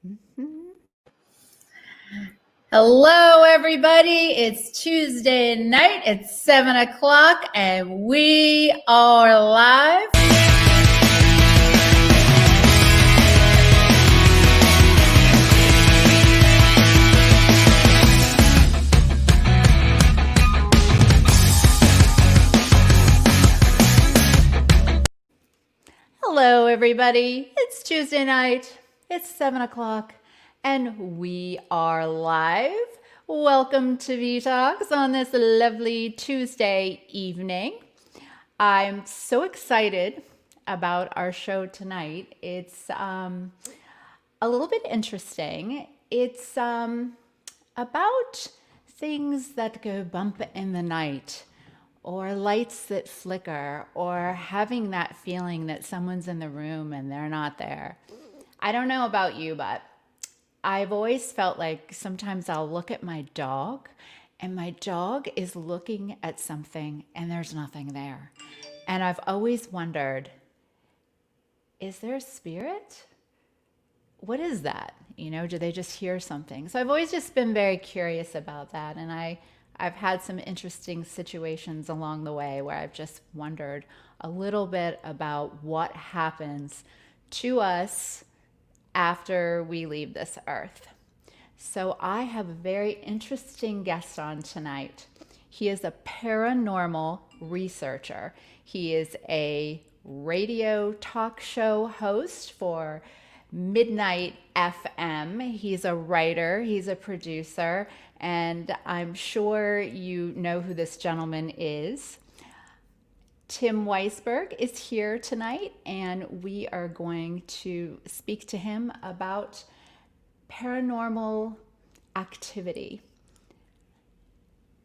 Mhm. Hello, everybody. It's Tuesday night. It's 7 o'clock, and we are live. Hello, everybody. It's Tuesday night. It's 7 o'clock, and we are live. Welcome to V Talks on this lovely Tuesday evening. I'm so excited about our show tonight. It's a little bit interesting. It's about things that go bump in the night, or lights that flicker, or having that feeling that someone's in the room and they're not there. I don't know about you, but I've always felt like sometimes I'll look at my dog and my dog is looking at something and there's nothing there. And I've always wondered, is there a spirit? What is that? Do they just hear something? So I've always just been very curious about that. And I've had some interesting situations along the way where I've just wondered a little bit about what happens to us after we leave this earth. So I have a very interesting guest on tonight. He is a paranormal researcher. He is a radio talk show host for Midnight FM. He's a writer, he's a producer, and I'm sure you know who this gentleman is. Tim Weisberg is here tonight, and we are going to speak to him about paranormal activity.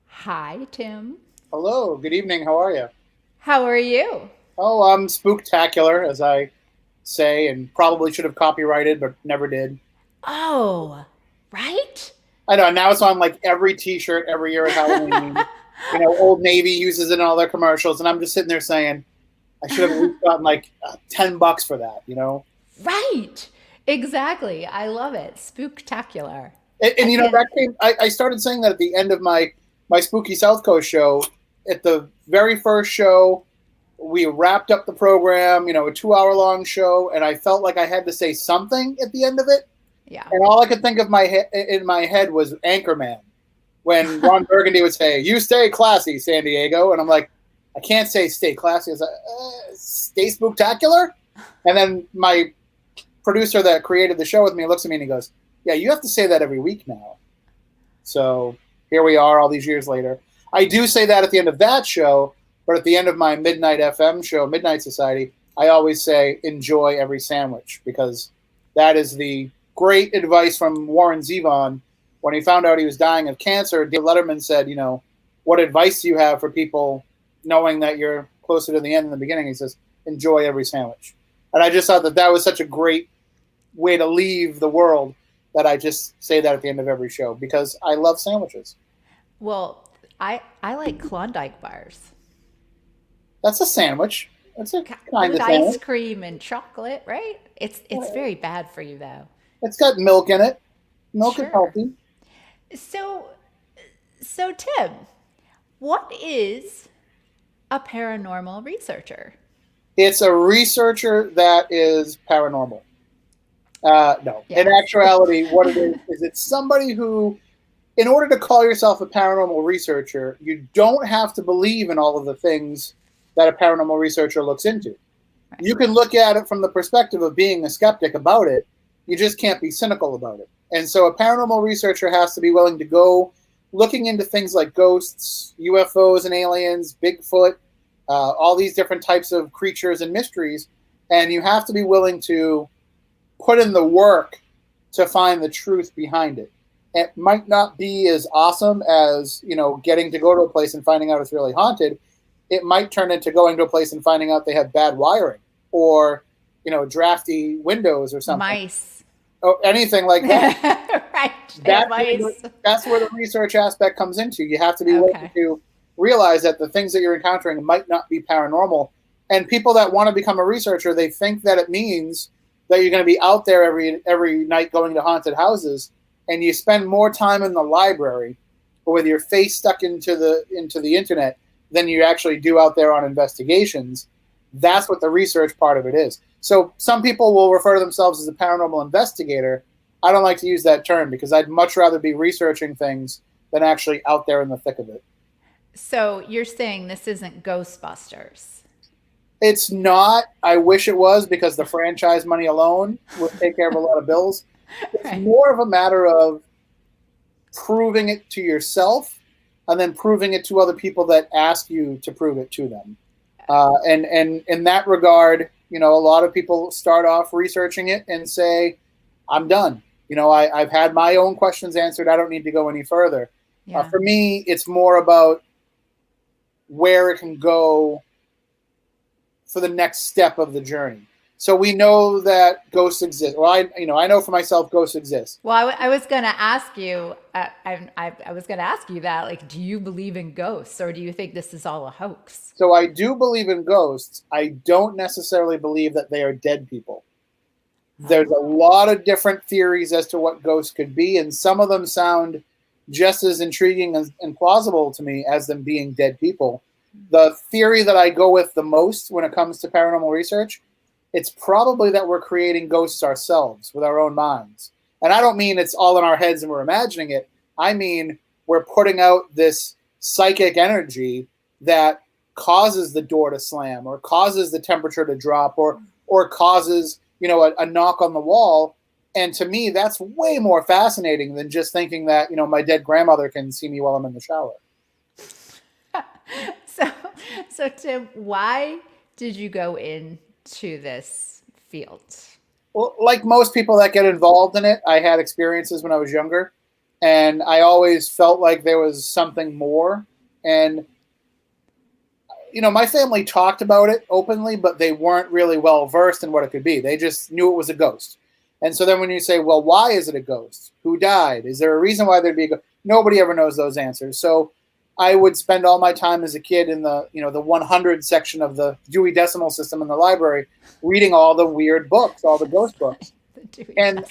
Hi, Tim. Hello, good evening. How are you? How are you? Oh, I'm spooktacular, as I say, and probably should have copyrighted, but never did. Oh, right? I know, now it's on like every T-shirt every year at Halloween. Old Navy uses it in all their commercials, and I'm just sitting there saying, I should have at least gotten like $10 for that. Right. Exactly. I love it. Spooktacular. And I you know can't. that came. I started saying that at the end of my Spooky South Coast show. At the very first show, we wrapped up the program. A 2 hour long show, and I felt like I had to say something at the end of it. Yeah. And all I could think of in my head was Anchorman, when Ron Burgundy would say, "You stay classy, San Diego," and I'm like, I can't say "stay classy." I was like, "Stay spooktacular." And then my producer that created the show with me looks at me and he goes, "Yeah, you have to say that every week now." So here we are, all these years later. I do say that at the end of that show, but at the end of my Midnight FM show, Midnight Society, I always say, "Enjoy every sandwich," because that is the great advice from Warren Zevon. When he found out he was dying of cancer, Dave Letterman said, "What advice do you have for people knowing that you're closer to the end than the beginning?" He says, "Enjoy every sandwich." And I just thought that was such a great way to leave the world that I just say that at the end of every show because I love sandwiches. Well, I like Klondike bars. That's a sandwich. That's a kind With of ice sandwich. cream and chocolate, right? It's very bad for you though. It's got milk in it. Milk is Sure. healthy. So so Tim, what is a paranormal researcher? It's a researcher that is paranormal. No. In Yes. actuality, what it is it's somebody who, in order to call yourself a paranormal researcher, you don't have to believe in all of the things that a paranormal researcher looks into. Right. You can look at it from the perspective of being a skeptic about it. You just can't be cynical about it. And so a paranormal researcher has to be willing to go looking into things like ghosts, UFOs and aliens, Bigfoot, all these different types of creatures and mysteries. And you have to be willing to put in the work to find the truth behind it. It might not be as awesome as, getting to go to a place and finding out it's really haunted. It might turn into going to a place and finding out they have bad wiring or, drafty windows or something. Mice. Oh, anything like that. Right. That's that's where the research aspect comes into. You have to be willing to realize that the things that you're encountering might not be paranormal. And people that want to become a researcher, they think that it means that you're going to be out there every night going to haunted houses, and you spend more time in the library or with your face stuck into the internet than you actually do out there on investigations. That's what the research part of it is. So some people will refer to themselves as a paranormal investigator. I don't like to use that term because I'd much rather be researching things than actually out there in the thick of it. So you're saying this isn't Ghostbusters? It's not. I wish it was, because the franchise money alone would take care of a lot of bills. It's Right. more of a matter of proving it to yourself and then proving it to other people that ask you to prove it to them. And in that regard, a lot of people start off researching it and say, I'm done. I've had my own questions answered. I don't need to go any further. Yeah. For me, it's more about where it can go for the next step of the journey. So we know that ghosts exist. Well, I know for myself, ghosts exist. Well, I was going to ask you. I was going to ask you that. Like, do you believe in ghosts, or do you think this is all a hoax? So I do believe in ghosts. I don't necessarily believe that they are dead people. There's a lot of different theories as to what ghosts could be, and some of them sound just as intriguing and plausible to me as them being dead people. The theory that I go with the most when it comes to paranormal research, it's probably that we're creating ghosts ourselves with our own minds. And I don't mean it's all in our heads and we're imagining it. I mean we're putting out this psychic energy that causes the door to slam or causes the temperature to drop or causes a knock on the wall. And to me, that's way more fascinating than just thinking that, my dead grandmother can see me while I'm in the shower. So Tim, why did you go into this field? Well, like most people that get involved in it, I had experiences when I was younger, and I always felt like there was something more. And, my family talked about it openly, but they weren't really well versed in what it could be. They just knew it was a ghost. And so then when you say, well, why is it a ghost? Who died? Is there a reason why there'd be a ghost? Nobody ever knows those answers. So I would spend all my time as a kid in the 100 section of the Dewey Decimal System in the library, reading all the weird books, all the ghost books. And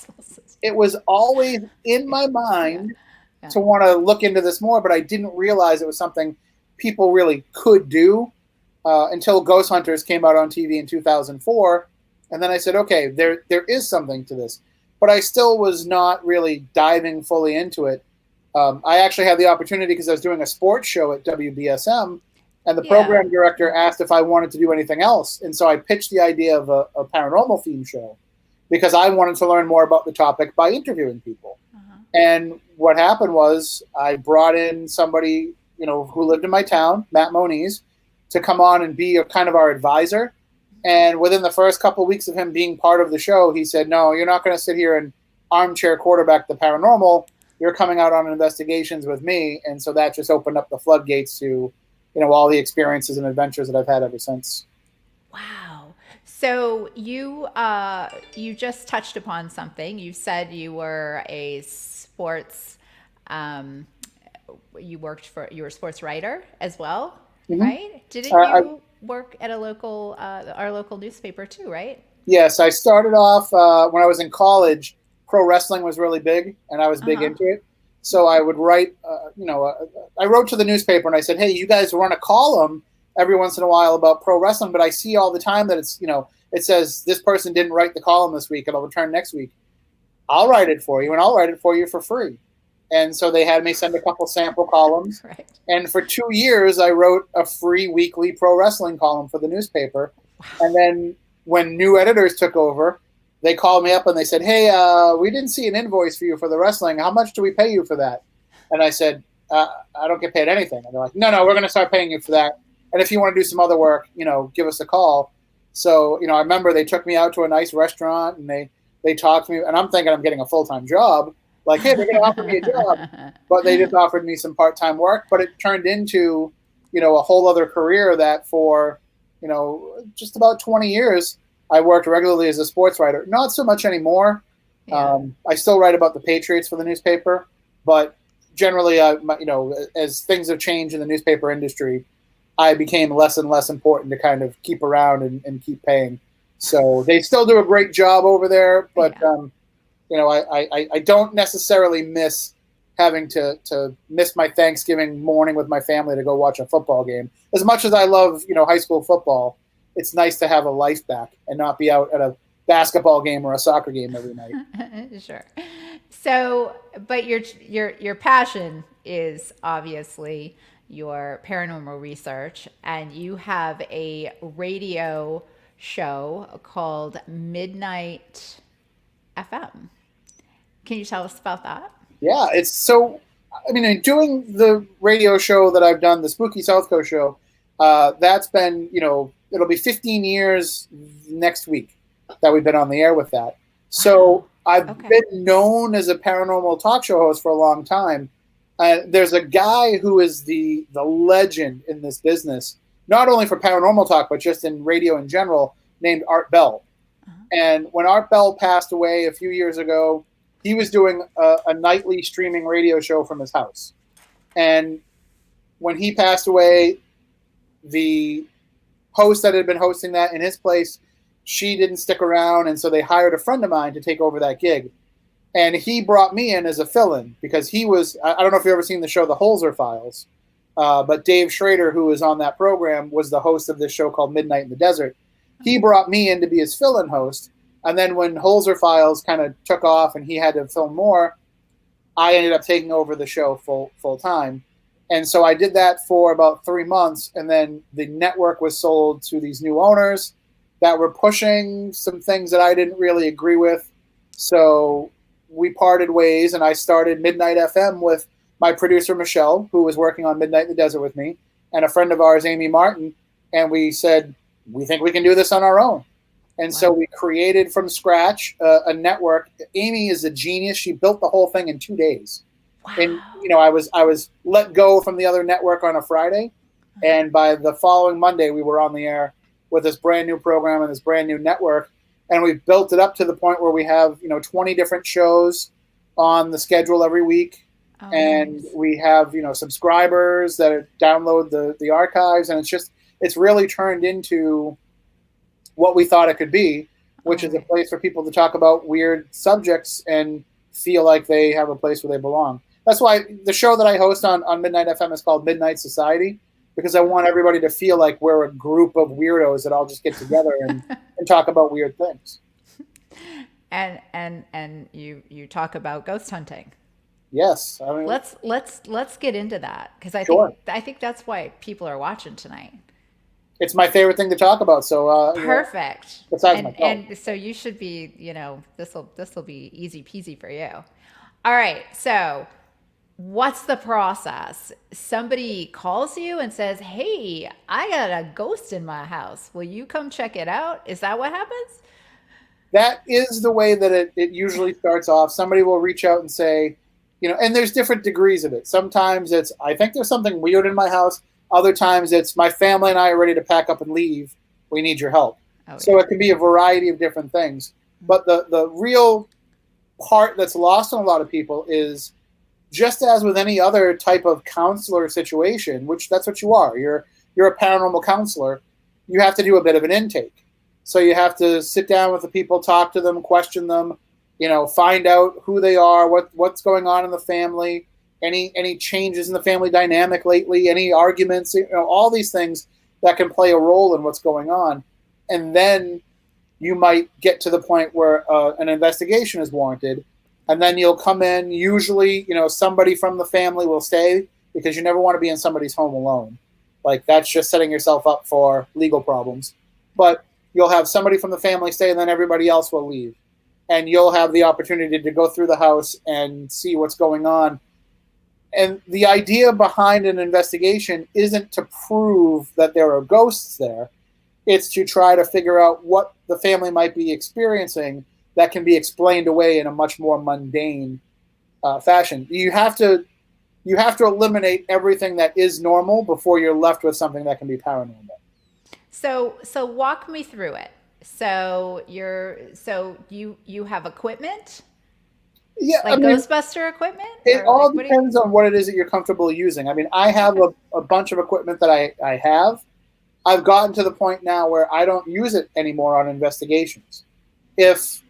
it was always in my mind to want to look into this more, but I didn't realize it was something people really could do until Ghost Hunters came out on TV in 2004. And then I said, okay, there is something to this. But I still was not really diving fully into it. I actually had the opportunity because I was doing a sports show at WBSM, and the program director asked if I wanted to do anything else. And so I pitched the idea of a paranormal theme show because I wanted to learn more about the topic by interviewing people. Uh-huh. And what happened was I brought in somebody, who lived in my town, Matt Moniz, to come on and be kind of our advisor. And within the first couple of weeks of him being part of the show, he said, no, you're not going to sit here and armchair quarterback the paranormal. You're coming out on investigations with me. And so that just opened up the floodgates to, all the experiences and adventures that I've had ever since. Wow. So you just touched upon something. You said you were a sports, you were a sports writer as well, mm-hmm. right? Didn't you work at our local newspaper too, right? Yes, I started off when I was in college. Pro wrestling was really big, and I was big into it. So I would write, I wrote to the newspaper and I said, hey, you guys run a column every once in a while about pro wrestling, but I see all the time that it's, it says this person didn't write the column this week and I'll return next week. I'll write it for you, and I'll write it for you for free. And so they had me send a couple sample columns. Right. And for 2 years, I wrote a free weekly pro wrestling column for the newspaper. Wow. And then when new editors took over, they called me up and they said, hey, we didn't see an invoice for you for the wrestling. How much do we pay you for that? And I said, I don't get paid anything. And they're like, no, we're going to start paying you for that. And if you want to do some other work, give us a call. So, I remember they took me out to a nice restaurant and they talked to me. And I'm thinking I'm getting a full-time job. Like, hey, they're going to offer me a job. But they just offered me some part-time work. But it turned into, a whole other career that for, just about 20 years, I worked regularly as a sports writer. Not so much anymore. Yeah. I still write about the Patriots for the newspaper, but generally, as things have changed in the newspaper industry, I became less and less important to kind of keep around and keep paying. So they still do a great job over there, but Yeah. I don't necessarily miss having to miss my Thanksgiving morning with my family to go watch a football game. As much as I love, high school football, it's nice to have a life back and not be out at a basketball game or a soccer game every night. Sure. So, but your passion is obviously your paranormal research, and you have a radio show called Midnight FM. Can you tell us about that? Yeah, it's so. I mean, in doing the radio show that I've done, the Spooky South Coast show, that's been, it'll be 15 years next week that we've been on the air with that. So I've Okay. been known as a paranormal talk show host for a long time. There's a guy who is the legend in this business, not only for paranormal talk, but just in radio in general, named Art Bell. And when Art Bell passed away a few years ago, he was doing a nightly streaming radio show from his house. And when he passed away, the host that had been hosting that in his place, she didn't stick around. And so they hired a friend of mine to take over that gig. And he brought me in as a fill-in because he was, I don't know if you've ever seen the show The Holzer Files, but Dave Schrader, who was on that program, was the host of this show called Midnight in the Desert. He brought me in to be his fill-in host. And then when Holzer Files kind of took off and he had to film more, I ended up taking over the show full time. And so I did that for about 3 months. And then the network was sold to these new owners that were pushing some things that I didn't really agree with. So we parted ways, and I started Midnight FM with my producer, Michelle, who was working on Midnight in the Desert with me, and a friend of ours, Amy Martin. And we said, we think we can do this on our own. And so we created from scratch a network. Amy is a genius. She built the whole thing in 2 days. Wow. And I was let go from the other network on a Friday, and by the following Monday we were on the air with this brand new program and this brand new network. And we've built it up to the point where we have 20 different shows on the schedule every week. And Nice. we have subscribers that download the archives, and it's really turned into what we thought it could be, which is a place for people to talk about weird subjects and feel like they have a place where they belong. That's why the show that I host on Midnight FM is called Midnight Society, because I want everybody to feel like we're a group of weirdos that all just get together and talk about weird things. And you talk about ghost hunting. Yes, I mean, Let's get into that, because Sure. I think that's why people are watching tonight. It's my favorite thing to talk about. So Perfect. besides myself. And so you should be, this will be easy peasy for you. All right. So what's the process? Somebody calls you and says, "Hey, I got a ghost in my house. Will you come check it out?" Is that what happens? That is the way that it usually starts off. Somebody will reach out and say, and there's different degrees of it. Sometimes it's, I think there's something weird in my house. Other times it's, my family and I are ready to pack up and leave. We need your help. So it can be a variety of different things. But the real part that's lost on a lot of people is, just as with any other type of counselor situation, which that's what you are. You're a paranormal counselor. You have to do a bit of an intake. So you have to sit down with the people, talk to them, question them, find out who they are, what's going on in the family, any changes in the family dynamic lately, any arguments, all these things that can play a role in what's going on. And then you might get to the point where an investigation is warranted. And then you'll come in. Usually, somebody from the family will stay, because you never want to be in somebody's home alone. Like, that's just setting yourself up for legal problems. But you'll have somebody from the family stay, and then everybody else will leave. And you'll have the opportunity to go through the house and see what's going on. And the idea behind an investigation isn't to prove that there are ghosts there. It's to try to figure out what the family might be experiencing that can be explained away in a much more mundane fashion. You have to eliminate everything that is normal before you're left with something that can be paranormal. So walk me through it. So you have equipment? Yeah, Like Ghostbuster equipment? It Or all like, depends on what it is that you're comfortable using. I mean, I have a bunch of equipment that I have. I've gotten to the point now where I don't use it anymore on investigations. If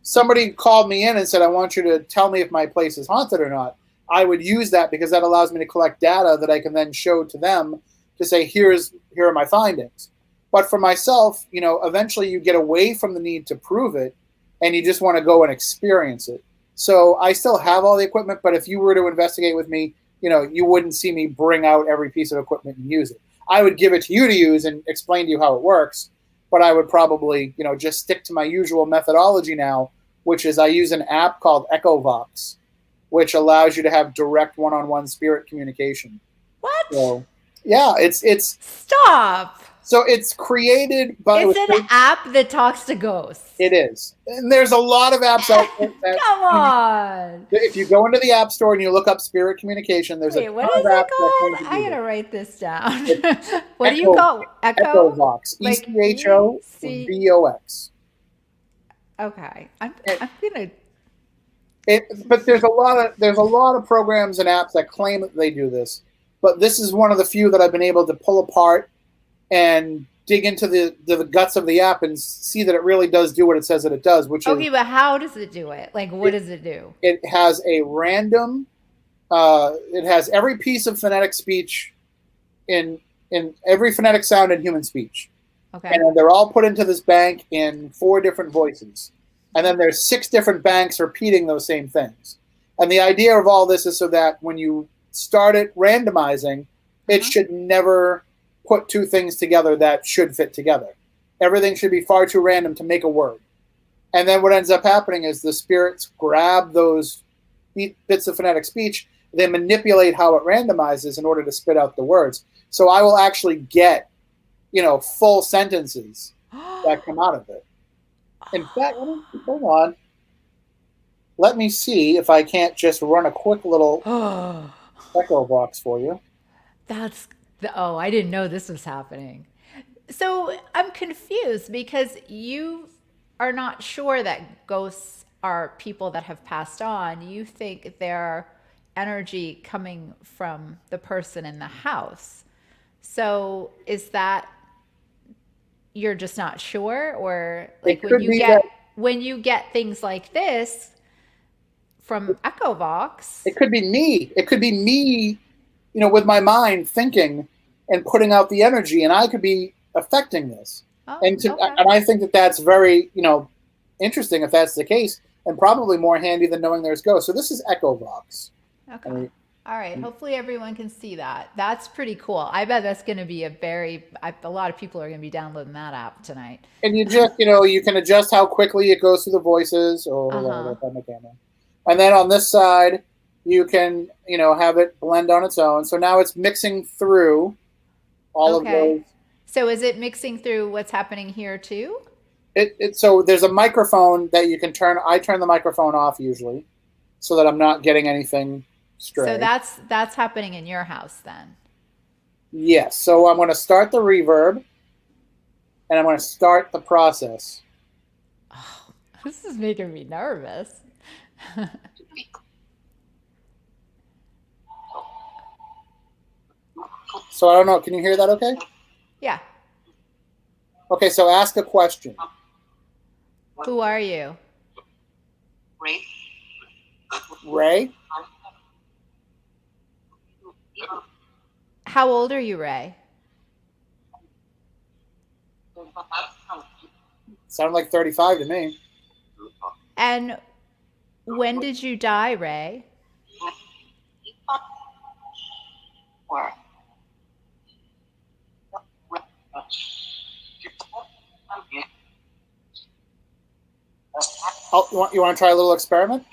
somebody called me in and said, I want you to tell me if my place is haunted or not, I would use that because that allows me to collect data that I can then show to them to say, here are my findings. But for myself, eventually you get away from the need to prove it and you just want to go and experience it. So I still have all the equipment, but if you were to investigate with me, you wouldn't see me bring out every piece of equipment and use it. I would give it to you to use and explain to you how it works, but I would probably, just stick to my usual methodology now, which is I use an app called EchoVox, which allows you to have direct one-on-one spirit communication. What? So, yeah, it's Stop. So it's created by... It's an app that talks to ghosts. It is. And there's a lot of apps out there that... Come on. If you go into the App Store and you look up spirit communication, there's a ton what of is apps it called? that I gotta write this down. What Echo, do you call Echo? EchoVox. Like EchoVox. Okay. I'm gonna... But there's a lot of programs and apps that claim that they do this. But this is one of the few that I've been able to pull apart and dig into the guts of the app and see that it really does do what it says that it does, which is... but how does it do it? Like, what does it do? It has a random... it has every piece of phonetic speech in every phonetic sound in human speech. Okay. And they're all put into this bank in 4 different voices. And then there's 6 different banks repeating those same things. And the idea of all this is so that when you start it randomizing, it should never put 2 things together that should fit together. Everything should be far too random to make a word. And then what ends up happening is the spirits grab those bits of phonetic speech, they manipulate how it randomizes in order to spit out the words. So I will actually get, full sentences that come out of it. In fact, hold on. Let me see if I can't just run a quick little EchoVox for you. I didn't know this was happening. So I'm confused because you are not sure that ghosts are people that have passed on. You think they're energy coming from the person in the house. So is that... you're just not sure, or like when you get things like this from EchoVox? It could be me. It could be me, with my mind thinking and putting out the energy, and I could be affecting this. And I think that that's very, interesting if that's the case, and probably more handy than knowing there's ghosts. So this is EchoVox. Okay. All right. Hopefully everyone can see that. That's pretty cool. I bet that's going to be a lot of people are going to be downloading that app tonight. And you just, you can adjust how quickly it goes through the voices or whatever on the camera. And then on this side, you can, have it blend on its own. So now it's mixing through all of those. So is it mixing through what's happening here too? So there's a microphone that you can turn. I turn the microphone off usually so that I'm not getting anything stray. So that's happening in your house then? Yes. So I'm going to start the reverb and I'm going to start the process. Oh, this is making me nervous. So I don't know. Can you hear that okay? Yeah. Okay, so ask a question. Who are you? Ray. Ray? How old are you, Ray? Sound like 35 to me. And when did you die, Ray? Oh, you want to try a little experiment?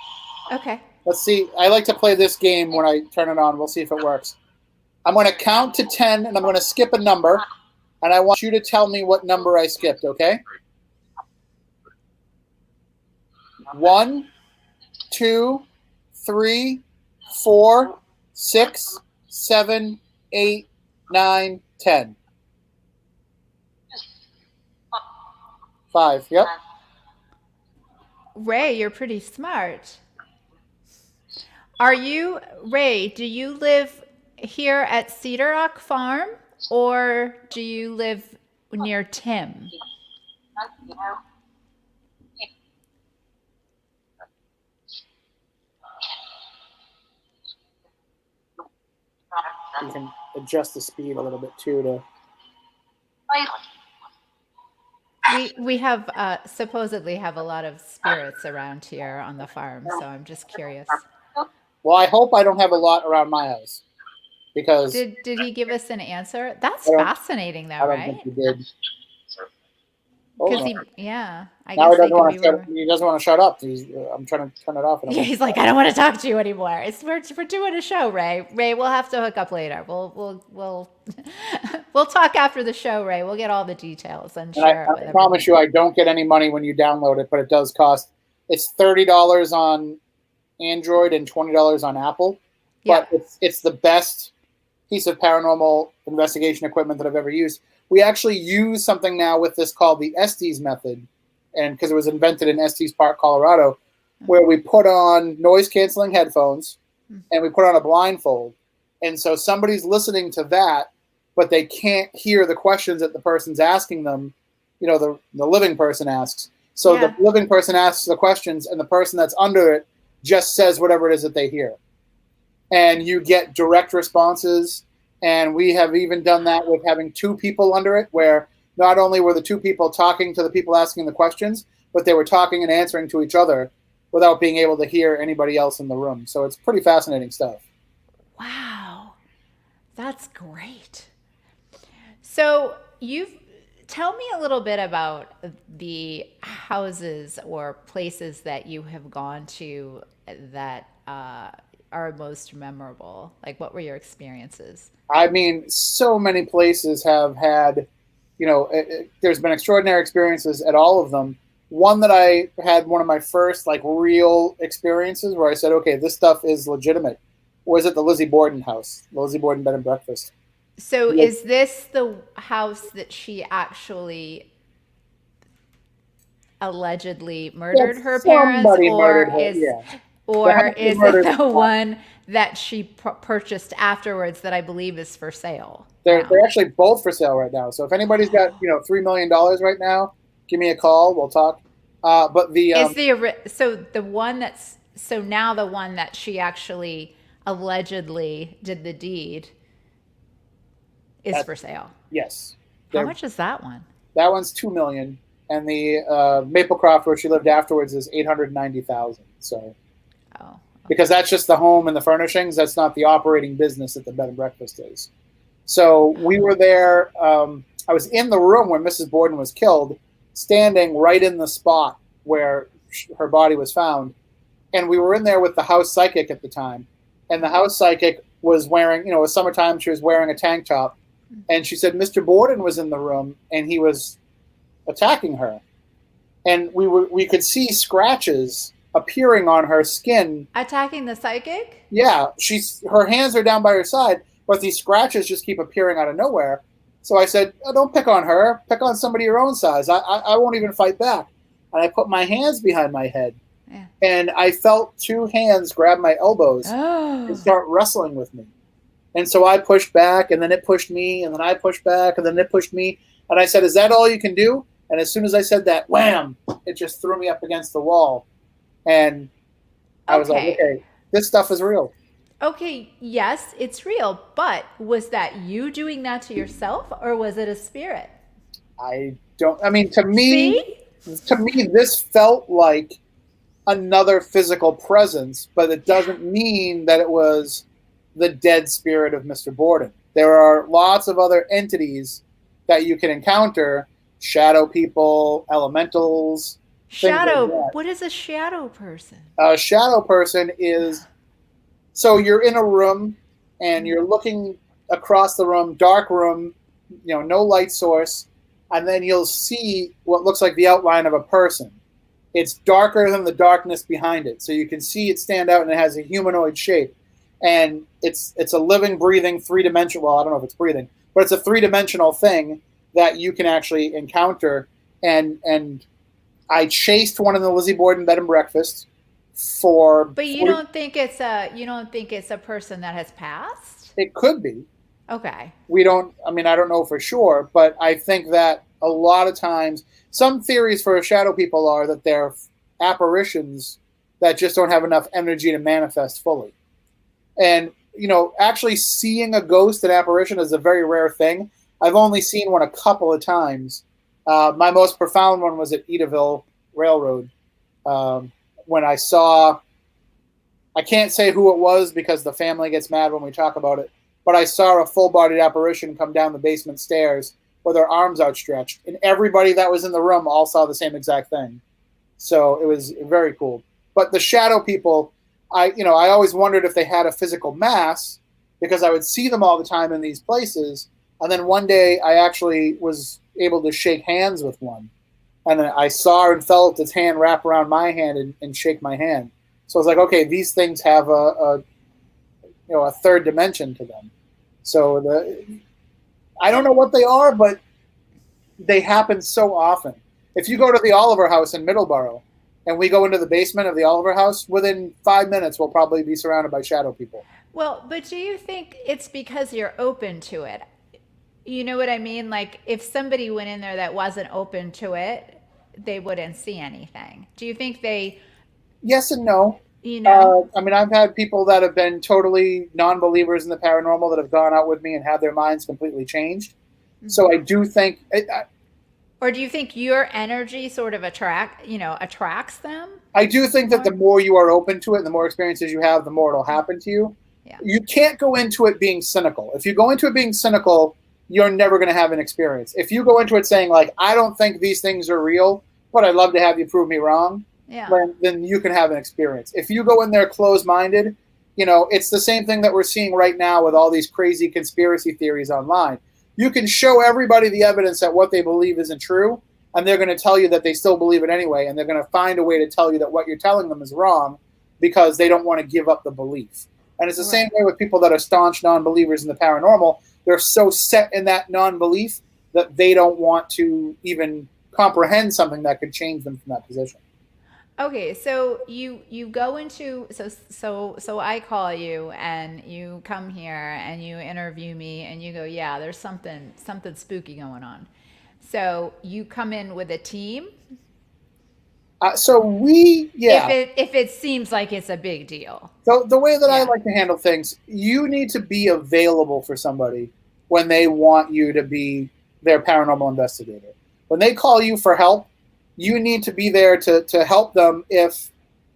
Okay. Let's see. I like to play this game when I turn it on. We'll see if it works. I'm going to count to 10, and I'm going to skip a number, and I want you to tell me what number I skipped, okay? 1, 2, 3, 4, 6, 7, 8, 9, 10. 5, yep. Ray, you're pretty smart. Ray, do you live here at Cedar Rock Farm, or do you live near Tim? You can adjust the speed a little bit too to. We have supposedly have a lot of spirits around here on the farm, so I'm just curious. Well, I hope I don't have a lot around my house because Did he give us an answer? That's I don't- fascinating, though, I don't think right? he did. Hold Because on. I Now guess he they doesn't could want be. to shut. He doesn't want to shut up. I'm trying to turn it off. And it Yeah, won't. he's like, I don't want to talk to you anymore. We're doing a show, Ray. Ray, we'll have to hook up later. We'll we'll talk after the show, Ray. We'll get all the details and And share it with I everyone. promise you, I don't get any money when you download it, but it does cost. It's $30 on Android and $20 on Apple. Yeah. But it's the best piece of paranormal investigation equipment that I've ever used. We actually use something now with this called the Estes method, and because it was invented in Estes Park, Colorado, where we put on noise canceling headphones and we put on a blindfold, and so somebody's listening to that, but they can't hear the questions that the person's asking them. You know, the living person asks. So Yeah. the living person asks the questions, and the person that's under it just says whatever it is that they hear, and you get direct responses. And we have even done that with having two people under it, where not only were the two people talking to the people asking the questions, but they were talking and answering to each other without being able to hear anybody else in the room. So it's pretty fascinating stuff. Wow, that's great. So tell me a little bit about the houses or places that you have gone to that are most memorable. Like, what were your experiences? I mean, so many places have had, there's been extraordinary experiences at all of them. One that I had, one of my first like real experiences where I said, okay, this stuff is legitimate, was at the Lizzie Borden house, Lizzie Borden Bed and Breakfast. So Yeah. is this the house that she actually allegedly murdered her parents, Somebody or murdered her, is yeah. or The is murdered- it the one that she purchased afterwards that I believe is for sale? They're now? actually both for sale right now. So if anybody's got $3 million right now, give me a call. We'll talk. But the Is the one that's so now the one that she actually allegedly did the deed is for sale. yes, How much is that one? that one's $2 million, and the Maplecroft where she lived afterwards is $890,000. So Oh, because that's just the home and the furnishings, that's not the operating business that the bed and breakfast is. So we were there. I was in the room when Mrs. Borden was killed, standing right in the spot where her body was found. And we were in there with the house psychic at the time. And the house psychic was wearing, it was summertime, she was wearing a tank top. And she said Mr. Borden was in the room and he was attacking her. And we could see scratches appearing on her skin. attacking the psychic? Yeah, her hands are down by her side, but these scratches just keep appearing out of nowhere. So I said, oh, don't pick on her. Pick on somebody your own size. I won't even fight back. And I put my hands behind my head. Yeah. And I felt two hands grab my elbows Oh. and start wrestling with me. And so I pushed back, and then it pushed me, and then I pushed back, and then it pushed me. And I said, is that all you can do? And as soon as I said that, wham, it just threw me up against the wall. And I was like, okay, this stuff is real. Okay, yes, it's real, but was that you doing that to yourself, or was it a spirit? To me, See? this felt like another physical presence, but it doesn't mean that it was the dead spirit of Mr. Borden. There are lots of other entities that you can encounter, shadow people, elementals. Shadow. Like What is a shadow person? a shadow person is, so you're in a room and you're looking across the room, dark room, no light source, and then you'll see what looks like the outline of a person. It's darker than the darkness behind it, so you can see it stand out, and it has a humanoid shape. And it's a living, breathing, three-dimensional, well, I don't know if it's breathing, but it's a three-dimensional thing that you can actually encounter. And I chased one in the Lizzie Borden Bed and Breakfast for. But you don't think it's a person that has passed? It could be. Okay. We don't, I mean, I don't know for sure, but I think that a lot of times, some theories for shadow people are that they're apparitions that just don't have enough energy to manifest fully. And, actually seeing a ghost, an apparition, is a very rare thing. I've only seen one a couple of times. My most profound one was at Edaville Railroad, um, when I can't say who it was because the family gets mad when we talk about it, but I saw a full-bodied apparition come down the basement stairs with their arms outstretched, and everybody that was in the room all saw the same exact thing. So it was very cool. But the shadow people, I always wondered if they had a physical mass because I would see them all the time in these places. And then one day I actually was able to shake hands with one. And I saw and felt its hand wrap around my hand and shake my hand. So I was like, okay, these things have a third dimension to them. So I don't know what they are, but they happen so often. If you go to the Oliver House in Middleborough and we go into the basement of the Oliver House, within 5 minutes we'll probably be surrounded by shadow people. Well, but do you think it's because you're open to it? You know what I mean? Like if somebody went in there that wasn't open to it, they wouldn't see anything. Do you think they, Yes and no. you know? I mean, I've had people that have been totally non-believers in the paranormal that have gone out with me and had their minds completely changed. So I do think Or do you think your energy sort of attracts them? I do think that the more you are open to it and the more experiences you have, the more it'll happen to you. Yeah. You can't go into it being cynical. If you go into it being cynical, you're never going to have an experience. If you go into it saying, like, I don't think these things are real, but I'd love to have you prove me wrong, Yeah. then you can have an experience. If you go in there closed-minded, it's the same thing that we're seeing right now with all these crazy conspiracy theories online. You can show everybody the evidence that what they believe isn't true, and they're going to tell you that they still believe it anyway, and they're going to find a way to tell you that what you're telling them is wrong because they don't want to give up the belief. And it's the same way with people that are staunch non-believers in the paranormal. They're so set in that non-belief that they don't want to even comprehend something that could change them from that position. Okay, so you go into so I call you and you come here and you interview me and you go, yeah, there's something spooky going on. So you come in with a team. If it seems like it's a big deal. So the way that I Yeah. like to handle things, you need to be available for somebody when they want you to be their paranormal investigator. When they call you for help, you need to be there to help them if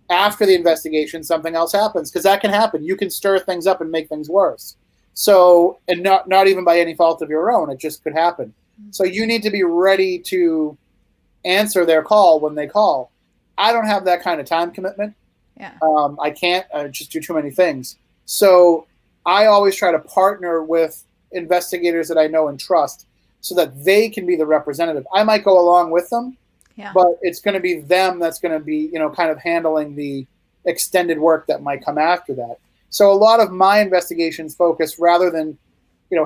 after the investigation something else happens, because that can happen. You can stir things up and make things worse. So, and not even by any fault of your own, it just could happen. So you need to be ready to answer their call when they call. I don't have that kind of time commitment. Yeah. I can't just do too many things. So I always try to partner with investigators that I know and trust so that they can be the representative. I might go along with them, Yeah. but it's going to be them that's going to be, kind of handling the extended work that might come after that. So a lot of my investigations focus, rather than,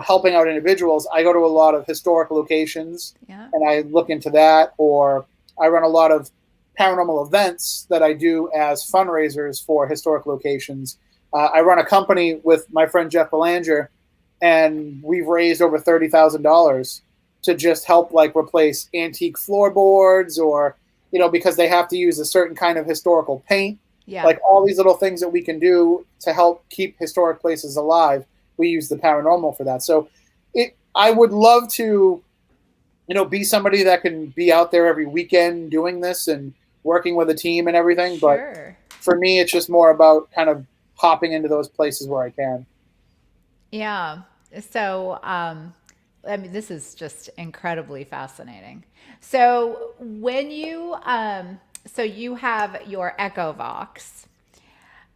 helping out individuals, I go to a lot of historic locations Yeah. and I look into that, or I run a lot of paranormal events that I do as fundraisers for historic locations. I run a company with my friend Jeff Belanger, and we've raised over $30,000 to just help replace antique floorboards, or because they have to use a certain kind of historical paint. Yeah. Like all these little things that we can do to help keep historic places alive, we use the paranormal for that. So I would love to be somebody that can be out there every weekend doing this and working with a team and everything. Sure. But for me, it's just more about kind of hopping into those places where I can. Yeah. So, I mean, this is just incredibly fascinating. So when you have your EchoVox,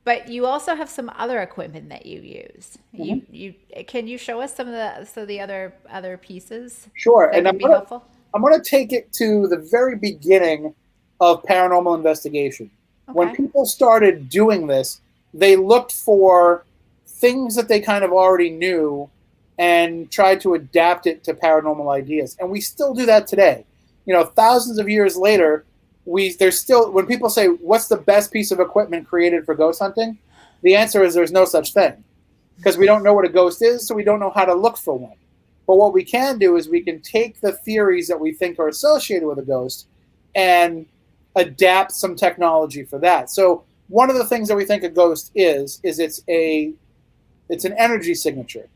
but you also have some other equipment that you use. Mm-hmm. You can you show us some of the other pieces? Sure. That And could be helpful. I'm going to take it to the very beginning of paranormal investigation. When Okay. people started doing this, they looked for things that they kind of already knew and tried to adapt it to paranormal ideas. And we still do that today. Thousands of years later, there's still, when people say, what's the best piece of equipment created for ghost hunting? The answer is there's no such thing. because we don't know what a ghost is, so we don't know how to look for one. But what we can do is we can take the theories that we think are associated with a ghost and adapt some technology for that. So one of the things that we think a ghost is it's an energy signature.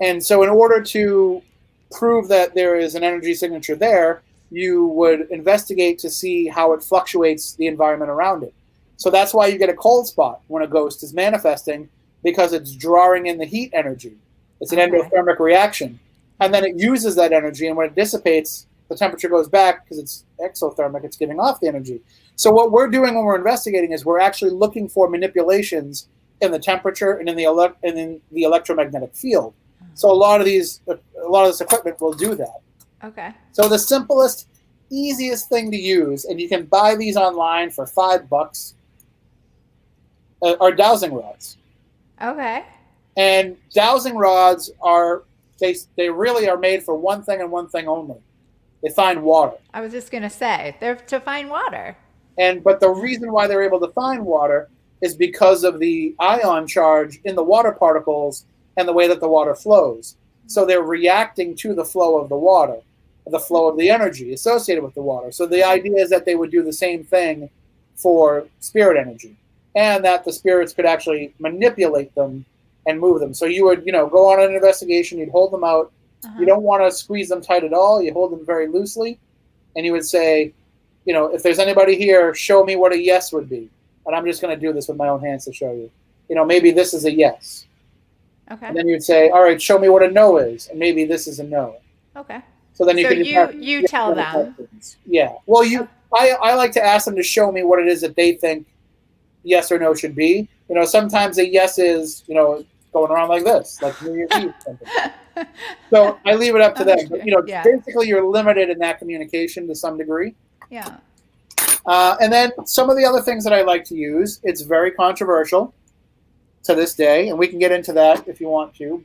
And so in order to prove that there is an energy signature there, you would investigate to see how it fluctuates the environment around it. So that's why you get a cold spot when a ghost is manifesting, because it's drawing in the heat energy. It's an endothermic reaction. And then it uses that energy, and when it dissipates, the temperature goes back because it's exothermic, it's giving off the energy. So what we're doing when we're investigating is we're actually looking for manipulations in the temperature and in the electromagnetic field. So a lot of this equipment will do that. Okay. So the simplest, easiest thing to use, and you can buy these online for $5, are dowsing rods. Okay. And dowsing rods they really are made for one thing and one thing only. They find water. I was just going to say, they're to find water. But the reason why they're able to find water is because of the ion charge in the water particles and the way that the water flows. So they're reacting to the flow of the water, the flow of the energy associated with the water. So the idea is that they would do the same thing for spirit energy, and that the spirits could actually manipulate them and move them. So you would, go on an investigation, you'd hold them out. You don't want to squeeze them tight at all. You hold them very loosely, and you would say, if there's anybody here, show me what a yes would be. And I'm just going to do this with my own hands to show you. Maybe this is a yes. Okay. And then you'd say, all right, show me what a no is, and maybe this is a no. Okay. So then you tell them. Questions. Yeah. Well, I like to ask them to show me what it is that they think yes or no should be. Sometimes a yes is, going around like this, like New Year's Eve. Something. So I leave it up to them. But, basically you're limited in that communication to some degree. Yeah. And then some of the other things that I like to use, it's very controversial to this day, and we can get into that if you want to,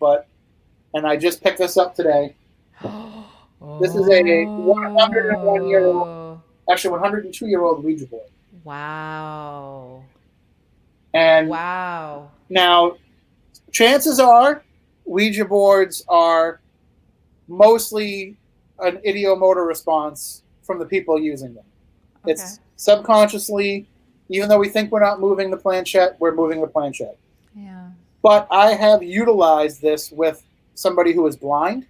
and I just picked this up today. This is a 101-year-old, actually 102-year-old Ouija board. Wow. And wow. Now, chances are Ouija boards are mostly an idiomotor response from the people using them. Okay. It's subconsciously, even though we think we're not moving the planchette, we're moving the planchette. Yeah. But I have utilized this with somebody who is blind.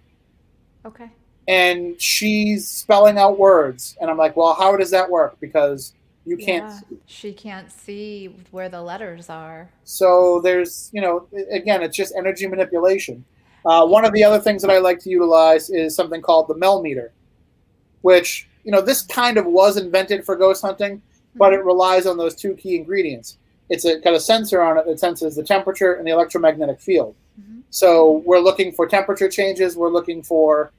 Okay. And she's spelling out words. And I'm like, well, how does that work? Because you can't see. She can't see where the letters are. So there's, again, it's just energy manipulation. One of the other things that I like to utilize is something called the Mel meter, which, this kind of was invented for ghost hunting, but it relies on those two key ingredients. It's got a sensor on it that senses the temperature and the electromagnetic field. Mm-hmm. So we're looking for temperature changes. We're looking for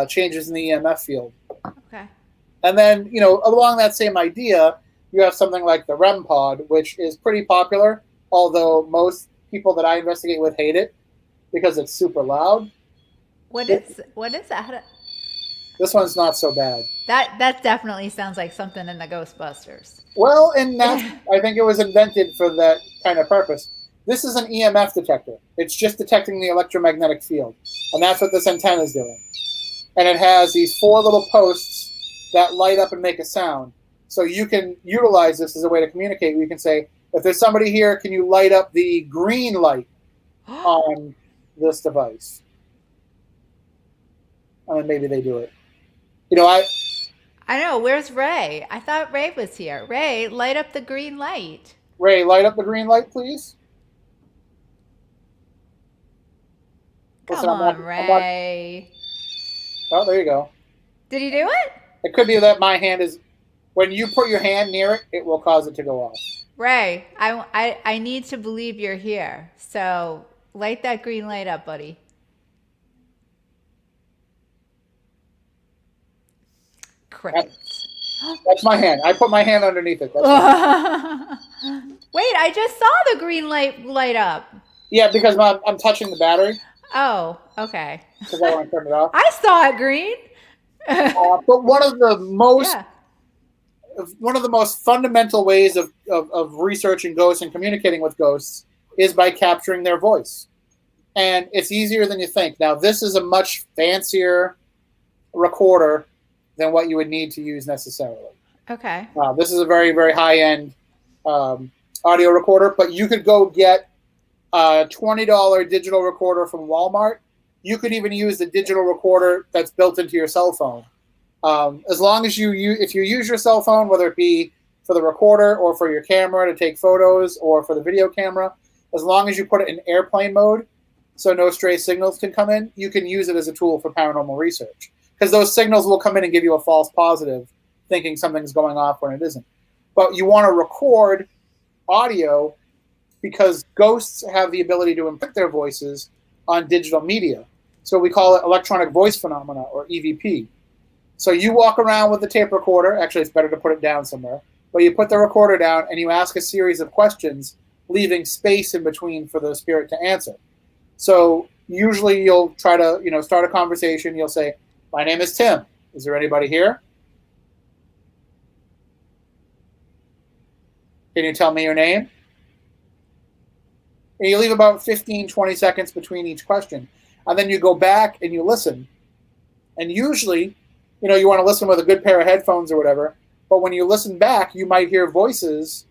changes in the EMF field. Okay. And then, along that same idea, you have something like the REM pod, which is pretty popular, although most people that I investigate with hate it because it's super loud. What is that? This one's not so bad. That definitely sounds like something in the Ghostbusters. Well, and I think it was invented for that kind of purpose. This is an EMF detector. It's just detecting the electromagnetic field, and that's what this antenna is doing. And it has these 4 little posts that light up and make a sound. So you can utilize this as a way to communicate. You can say, if there's somebody here, can you light up the green light on this device? And then maybe they do it. I know. Where's Ray? I thought Ray was here. Ray, light up the green light. Ray, light up the green light, please. Come on, Ray. Oh, there you go. Did he do it? It could be that my hand is... When you put your hand near it, it will cause it to go off. Ray, I need to believe you're here. So light that green light up, buddy. Crickets. That's my hand. I put my hand underneath it. Wait, I just saw the green light up. Yeah, because I'm touching the battery. Oh, okay. Because I want to turn it off. I saw it green. But one of the most fundamental ways of researching ghosts and communicating with ghosts is by capturing their voice. and it's easier than you think. Now, this is a much fancier recorder than what you would need to use necessarily. Okay. This is a very, very high-end audio recorder, but you could go get a $20 digital recorder from Walmart. You could even use the digital recorder that's built into your cell phone. As long as if you use your cell phone, whether it be for the recorder or for your camera to take photos or for the video camera, as long as you put it in airplane mode so no stray signals can come in, you can use it as a tool for paranormal research. Because those signals will come in and give you a false positive, thinking something's going off when it isn't. But you want to record audio because ghosts have the ability to imprint their voices on digital media. So we call it electronic voice phenomena, or EVP. So you walk around with the tape recorder. Actually, it's better to put it down somewhere. But you put the recorder down and you ask a series of questions, leaving space in between for the spirit to answer. So usually you'll try to, start a conversation. You'll say, "My name is Tim. Is there anybody here? Can you tell me your name?" And you leave about 15, 20 seconds between each question. And then you go back and you listen. And usually, you want to listen with a good pair of headphones or whatever. But when you listen back, you might hear voices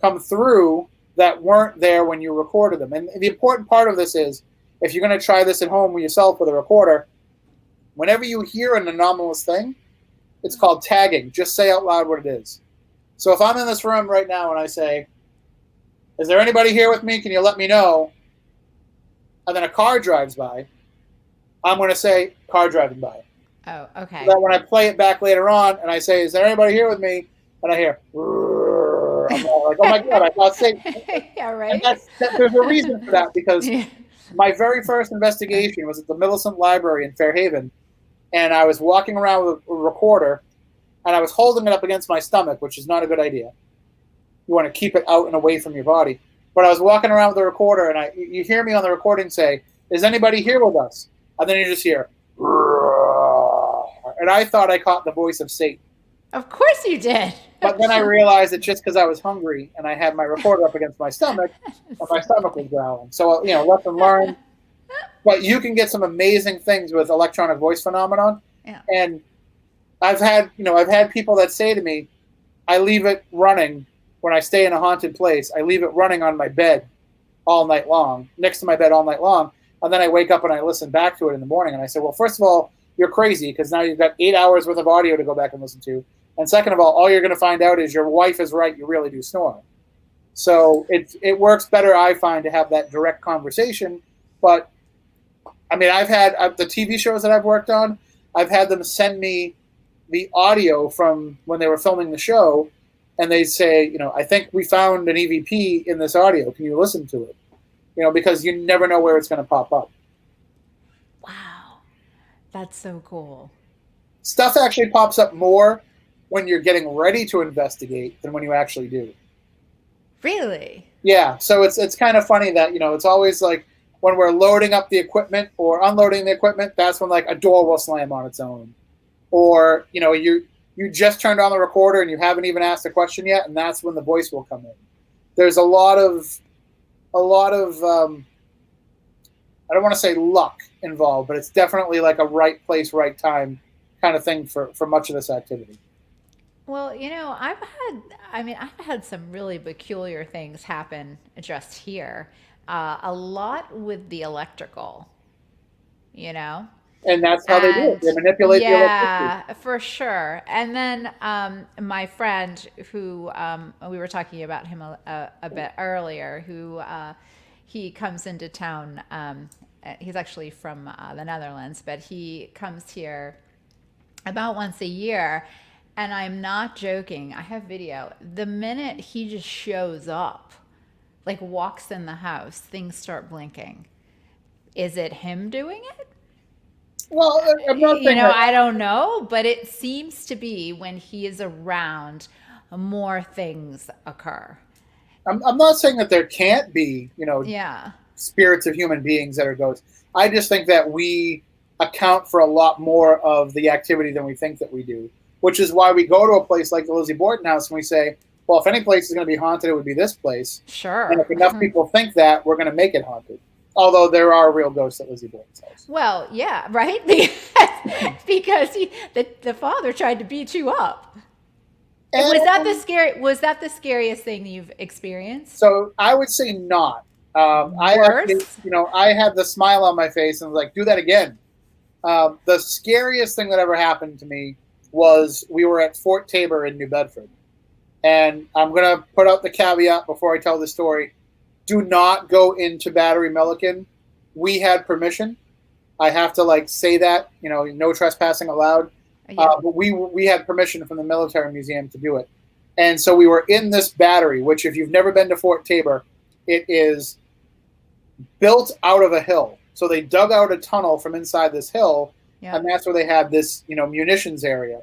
come through that weren't there when you recorded them. And the important part of this is, if you're going to try this at home with yourself with a recorder, whenever you hear an anomalous thing, it's called tagging. Just say out loud what it is. So if I'm in this room right now and I say, "Is there anybody here with me? Can you let me know?" And then a car drives by, I'm going to say, "Car driving by." Oh, okay. So that when I play it back later on and I say, "Is there anybody here with me?" and I hear, I'm like, "Oh my God, I thought safe." Yeah, right. And there's a reason for that, because Yeah. my very first investigation was at the Millicent Library in Fairhaven, and I was walking around with a recorder, and I was holding it up against my stomach, which is not a good idea. You want to keep it out and away from your body. But I was walking around with the recorder, and you hear me on the recording say, "Is anybody here with us?" And then you just hear, and I thought I caught the voice of Satan. Of course you did. But then I realized that just because I was hungry and I had my recorder up against my stomach, and my stomach was growling. So, lesson learned. But you can get some amazing things with electronic voice phenomenon. Yeah. And I've had people that say to me, I leave it running when I stay in a haunted place. I leave it running on my bed all night long, next to my bed all night long. And then I wake up and I listen back to it in the morning. And I say, well, first of all, you're crazy, because now you've got 8 hours worth of audio to go back and listen to. And second of all you're going to find out is your wife is right. You really do snore. So it works better, I find, to have that direct conversation. But I mean, I've had the TV shows that I've worked on, I've had them send me the audio from when they were filming the show, and they say, I think we found an EVP in this audio. Can you listen to it? Because you never know where it's going to pop up. Wow. That's so cool. Stuff actually pops up more when you're getting ready to investigate than when you actually do. Really? Yeah. So it's kind of funny that, it's always like when we're loading up the equipment or unloading the equipment, that's when like a door will slam on its own. Or, you just turned on the recorder and you haven't even asked a question yet, and that's when the voice will come in. There's a lot of I don't want to say luck involved, but it's definitely like a right place, right time kind of thing for much of this activity. Well, I've had some really peculiar things happen just here. A lot with the electrical, And that's how they do it. They manipulate the electricity. Yeah, for sure. And then my friend, who we were talking about him a bit earlier, who he comes into town. He's actually from the Netherlands, but he comes here about once a year. And I'm not joking. I have video. The minute he just shows up, like walks in the house, things start blinking. Is it him doing it? Well, I'm not saying that. I don't know, but it seems to be when he is around, more things occur. I'm not saying that there can't be, Yeah. spirits of human beings that are ghosts. I just think that we account for a lot more of the activity than we think that we do, which is why we go to a place like the Lizzie Borden house and we say, well, if any place is going to be haunted, it would be this place. Sure. And if enough people think that, we're going to make it haunted. Although there are real ghosts at Lizzie Borden's house. Well, yeah, right? Because the father tried to beat you up. And Was that the scariest thing you've experienced? so I would say not. I actually, Worse? I had the smile on my face and was like, do that again. The scariest thing that ever happened to me was we were at Fort Tabor in New Bedford. And I'm going to put out the caveat before I tell the story. Do not go into Battery Milliken. We had permission. I have to say that, no trespassing allowed. Yeah. But we had permission from the military museum to do it. And so we were in this battery, which if you've never been to Fort Tabor, it is built out of a hill. So they dug out a tunnel from inside this hill, Yeah. and that's where they had this, munitions area.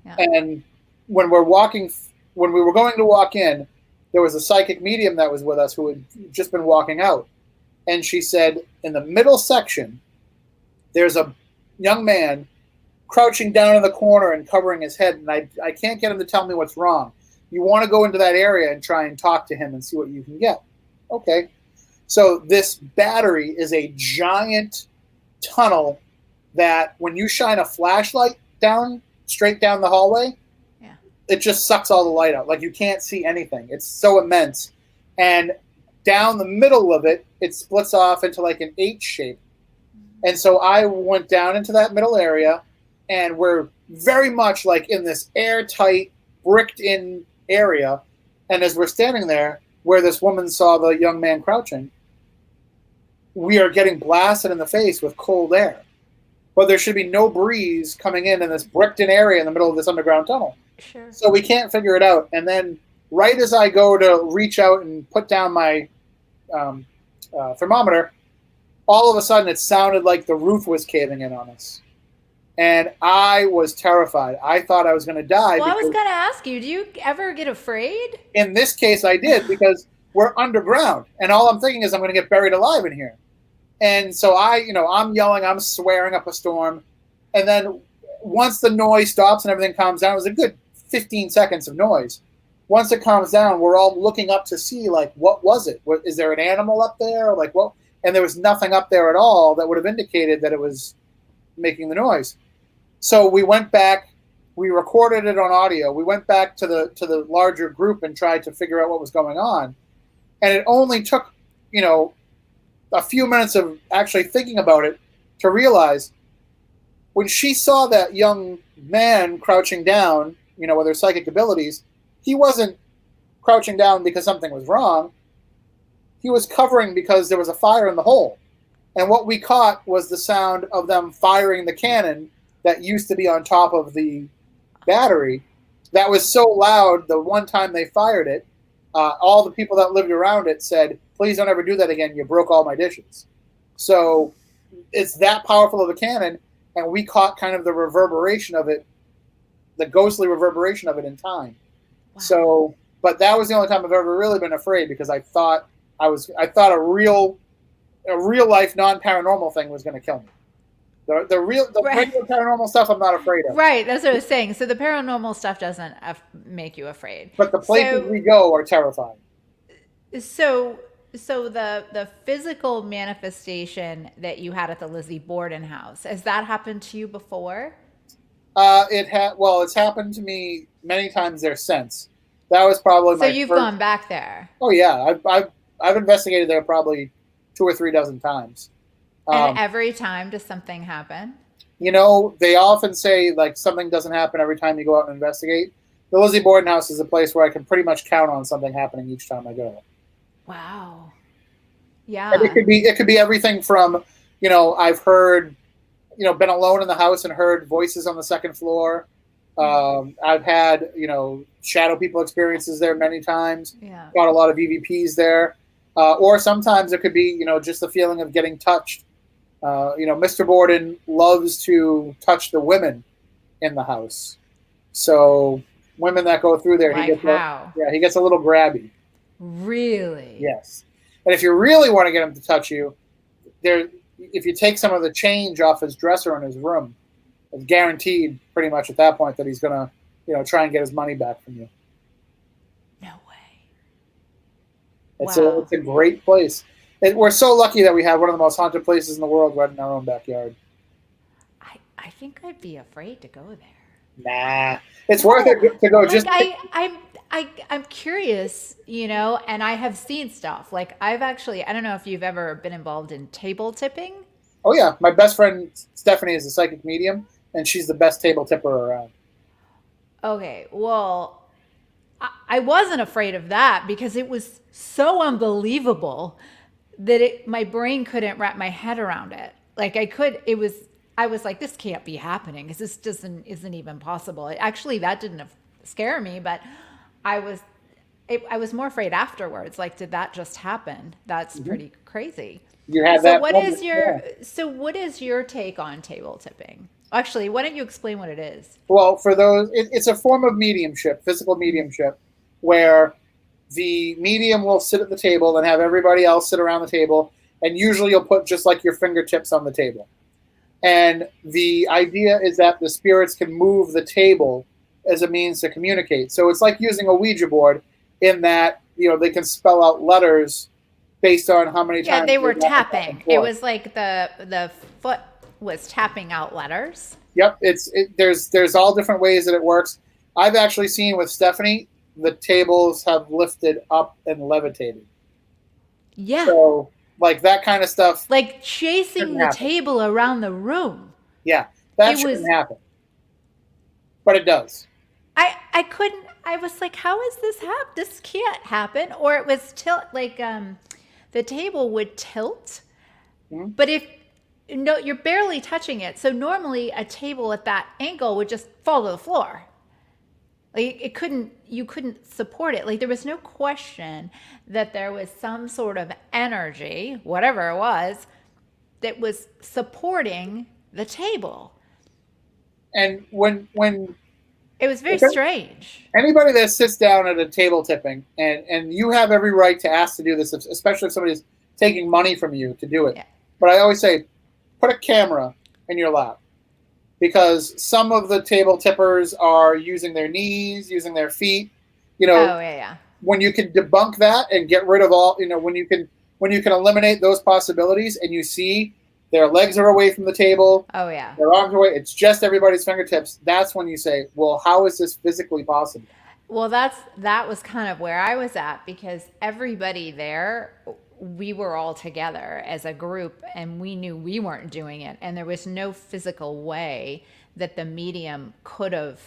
Yeah. And when we were going to walk in, there was a psychic medium that was with us who had just been walking out. And she said, in the middle section, there's a young man crouching down in the corner and covering his head, and I can't get him to tell me what's wrong. You want to go into that area and try and talk to him and see what you can get. Okay. So this battery is a giant tunnel that when you shine a flashlight straight down the hallway, it just sucks all the light out. Like you can't see anything. It's so immense. And down the middle of it, it splits off into like an H shape. And so I went down into that middle area, and we're very much like in this airtight, bricked in area. And as we're standing there, where this woman saw the young man crouching, we are getting blasted in the face with cold air. But there should be no breeze coming in this bricked in area in the middle of this underground tunnel. Sure. So we can't figure it out. And then right as I go to reach out and put down my thermometer, all of a sudden it sounded like the roof was caving in on us. And I was terrified. I thought I was going to die. Well, I was going to ask you, do you ever get afraid? In this case, I did, because we're underground. And all I'm thinking is I'm going to get buried alive in here. And so I'm yelling, I'm swearing up a storm. And then once the noise stops and everything calms down, it was a good 15 seconds of noise. Once it calms down, we're all looking up to see, what was it? Is there an animal up there? What? And there was nothing up there at all that would have indicated that it was making the noise. So we went back, we recorded it on audio. We went back to the larger group and tried to figure out what was going on. And it only took, a few minutes of actually thinking about it to realize when she saw that young man crouching down, with her psychic abilities, he wasn't crouching down because something was wrong. He was covering because there was a fire in the hole. And what we caught was the sound of them firing the cannon that used to be on top of the battery. That was so loud, the one time they fired it, all the people that lived around it said, please don't ever do that again. You broke all my dishes. So it's that powerful of a cannon, and we caught kind of the reverberation of it, the ghostly reverberation of it in time. Wow. So, but that was the only time I've ever really been afraid, because I thought a real life non-paranormal thing was going to kill me. The regular paranormal stuff I'm not afraid of. Right, that's what I was saying. So the paranormal stuff doesn't make you afraid. But the places we go are terrifying. So the physical manifestation that you had at the Lizzie Borden house, has that happened to you before? It's happened to me many times there since. That was probably so you've gone back there. Oh yeah, I've investigated there probably 2 or 3 dozen times. And every time does something happen? They often say something doesn't happen every time you go out and investigate. The Lizzie Borden house is a place where I can pretty much count on something happening each time I go. Wow. Yeah. And it could be everything from, I've heard, been alone in the house and heard voices on the second floor. I've had, shadow people experiences there many times. Yeah. Got a lot of EVPs there. Or sometimes it could be, just the feeling of getting touched. Mr. Borden loves to touch the women in the house. So women that go through there, he gets a little grabby. Really? Yes. And if you really want to get him to touch you, if you take some of the change off his dresser in his room, it's guaranteed pretty much at that point that he's going to, try and get his money back from you. No way. It's a great place. We're so lucky that we have one of the most haunted places in the world right in our own backyard. I think I'd be afraid to go there. Nah, it's worth No, it to go. like Just I'm curious, and I have seen stuff. Like I've actually, I don't know if you've ever been involved in table tipping. oh yeah, my best friend Stephanie is a psychic medium, and she's the best table tipper around. Okay, well, I wasn't afraid of that because it was so unbelievable that my brain couldn't wrap my head around it. Like I was like, this can't be happening because this isn't even possible. Actually, that didn't scare me, but I was I was more afraid afterwards. Like, did that just happen? That's pretty crazy. You had So that. what is your take on table tipping? Actually, why don't you explain what it is? Well, for those, it's a form of mediumship, physical mediumship, where the medium will sit at the table and have everybody else sit around the table, and usually you'll put just like your fingertips on the table. And the idea is that the spirits can move the table as a means to communicate. So it's like using a Ouija board in that, they can spell out letters based on how many times. Yeah, they were tapping. It was like the foot was tapping out letters. Yep, there's all different ways that it works. I've actually seen with Stephanie, the tables have lifted up and levitated. Yeah. So like that kind of stuff. Like chasing the table around the room. Yeah, that shouldn't happen. But it does. I couldn't. I was like, how is this happen? This can't happen. Or it was the table would tilt, but you're barely touching it. So normally a table at that angle would just fall to the floor. Like you couldn't support it. Like there was no question that there was some sort of energy, whatever it was, that was supporting the table. And when it was very strange. Anybody that sits down at a table tipping, and you have every right to ask to do this, especially if somebody's taking money from you to do it. Yeah. But I always say, put a camera in your lap. Because some of the table tippers are using their knees, using their feet. When you can debunk that and get rid of all, when you can eliminate those possibilities, and you see their legs are away from the table. Oh yeah. Their arms are away. It's just everybody's fingertips. That's when you say, well, how is this physically possible? Well, that was kind of where I was at, because everybody there, we were all together as a group, and we knew we weren't doing it, and there was no physical way that the medium could have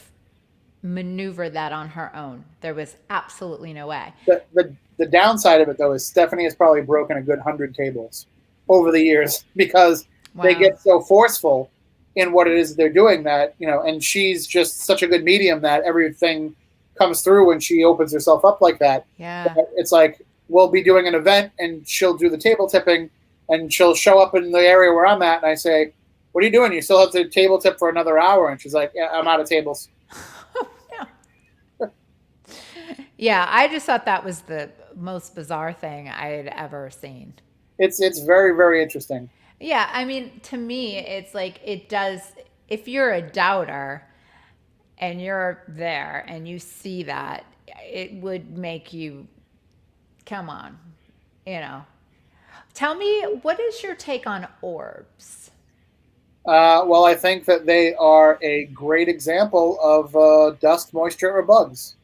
maneuvered that on her own. There was absolutely no way. The downside of it, though, is Stephanie has probably broken a good 100 tables over the years, because they get so forceful in what it is that they're doing that, and she's just such a good medium that everything comes through when she opens herself up like that. Yeah. It's like, we'll be doing an event and she'll do the table tipping, and she'll show up in the area where I'm at, and I say, what are you doing? You still have to table tip for another hour. And she's like, yeah, I'm out of tables. Yeah, I just thought that was the most bizarre thing I had ever seen. It's very, very interesting. Yeah, I mean, to me, it's like it does. If you're a doubter and you're there and you see that, it would make you, come on, Tell me, what is your take on orbs? Well, I think that they are a great example of dust, moisture, or bugs.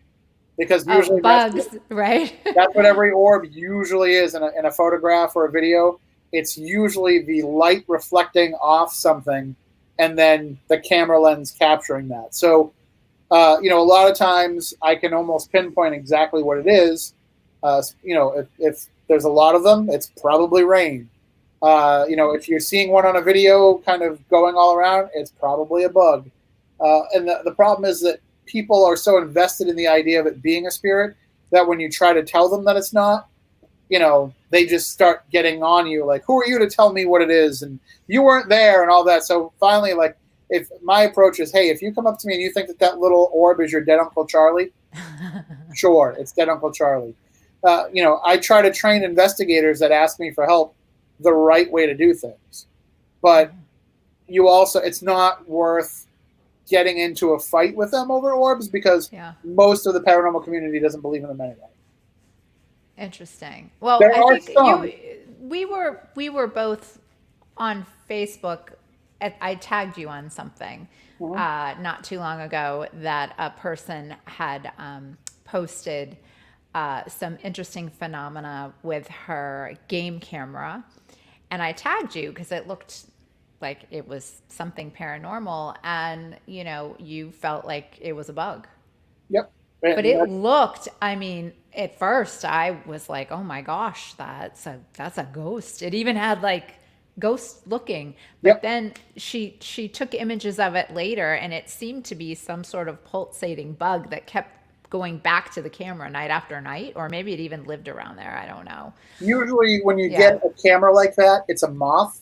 Because usually bugs, right? That's what every orb usually is in a photograph or a video. It's usually the light reflecting off something, and then the camera lens capturing that. So, a lot of times I can almost pinpoint exactly what it is. If there's a lot of them, it's probably rain. If you're seeing one on a video kind of going all around, it's probably a bug. And the problem is that people are so invested in the idea of it being a spirit that when you try to tell them that it's not, they just start getting on you like, who are you to tell me what it is? And you weren't there and all that. So finally, like, if my approach is, hey, if you come up to me and you think that little orb is your dead Uncle Charlie, sure, it's dead Uncle Charlie. I try to train investigators that ask me for help the right way to do things. But it's not worth getting into a fight with them over orbs, because most of the paranormal community doesn't believe in them anyway. Interesting. Well, we were both on Facebook. I tagged you on something Mhm. not too long ago that a person had posted some interesting phenomena with her game camera, and I tagged you because it looked like it was something paranormal, and you felt like it was a bug. Yep. But And it looked, I mean, at first I was like, "Oh my gosh, that's a ghost." It even had like ghost looking. But yep. then she took images of it later and it seemed to be some sort of pulsating bug that kept going back to the camera night after night, or maybe it even lived around there. I don't know. Usually, when you Yeah. get a camera like that, it's a moth.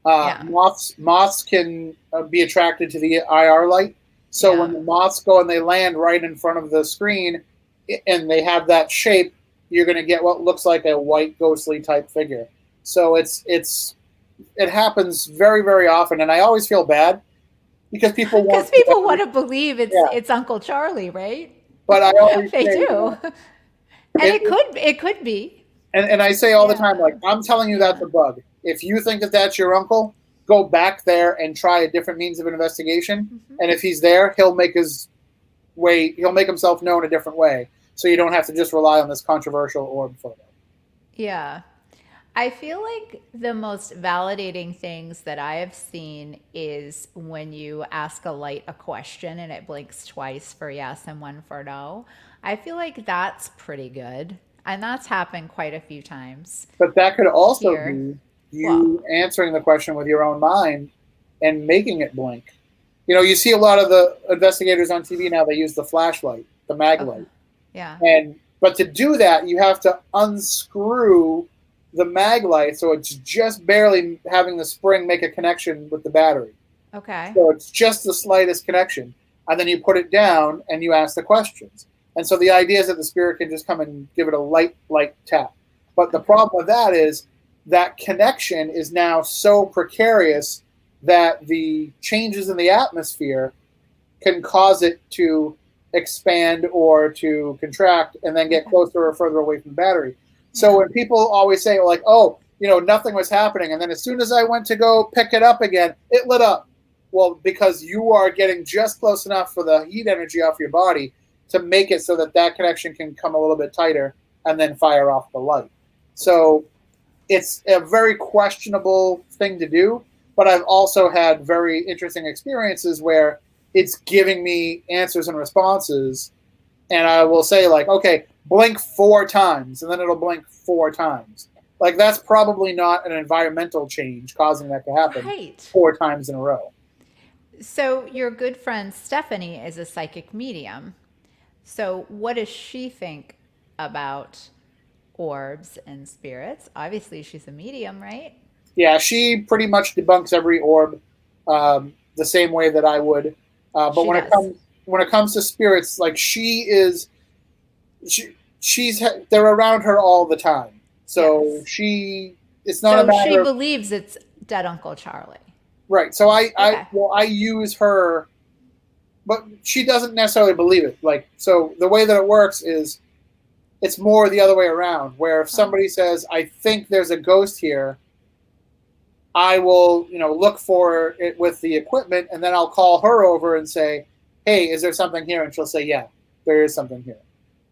Yeah. Moths can be attracted to the IR light. So when Yeah. the moths go and they land right in front of the screen, and they have that shape, you're going to get what looks like a white ghostly type figure. So it happens very very often, and I always feel bad because people Because want people to, want to believe it's yeah. it's Uncle Charlie, right? But I always They say, do. And it, it could be. and I say all the time, Yeah. like, I'm telling you that's Yeah. a bug. If you think that that's your uncle, go back there and try a different means of investigation. Hmm. And if he's there, he'll make himself known a different way. So you don't have to just rely on this controversial orb photo. Yeah. I feel like the most validating things that I have seen is when you ask a light a question and it blinks twice for yes and one for no. I feel like that's pretty good. And that's happened quite a few times But that could also here. be Well, you answering the question with your own mind and making it blink. You see a lot of the investigators on TV now, they use the flashlight, the mag okay. light. Yeah. But to do that, you have to unscrew the mag light so it's just barely having the spring make a connection with the battery. Okay. So it's just the slightest connection. And then you put it down and you ask the questions. And so the idea is that the spirit can just come and give it a light tap. But the Okay. problem with that is that connection is now so precarious that the changes in the atmosphere can cause it to expand or to contract and then get Okay. closer or further away from the battery. So Yeah. when people always say, like, oh, nothing was happening, and then as soon as I went to go pick it up again, it lit up. Well, because you are getting just close enough for the heat energy off your body to make it so that that connection can come a little bit tighter and then fire off the light. So it's a very questionable thing to do, but I've also had very interesting experiences where it's giving me answers and responses, and I will say, like, okay, blink 4 times, and then it'll blink 4 times. Like, that's probably not an environmental change causing that to happen Right. 4 times in a row. So your good friend Stephanie is a psychic medium. So what does she think about orbs and spirits? Obviously, she's a medium, right? Yeah, she pretty much debunks every orb the same way that I would. But She does. when it comes to spirits, like, she she's they're around her all the time. So Yes. it's not a So she matter of, believes it's dead Uncle Charlie. right. So Okay. I use her, but she doesn't necessarily believe it. Like, so the way that it works is it's more the other way around. Where if Oh, somebody says, "I think there's a ghost here," I will, look for it with the equipment, and then I'll call her over and say, "Hey, is there something here?" And she'll say, "Yeah, there is something here."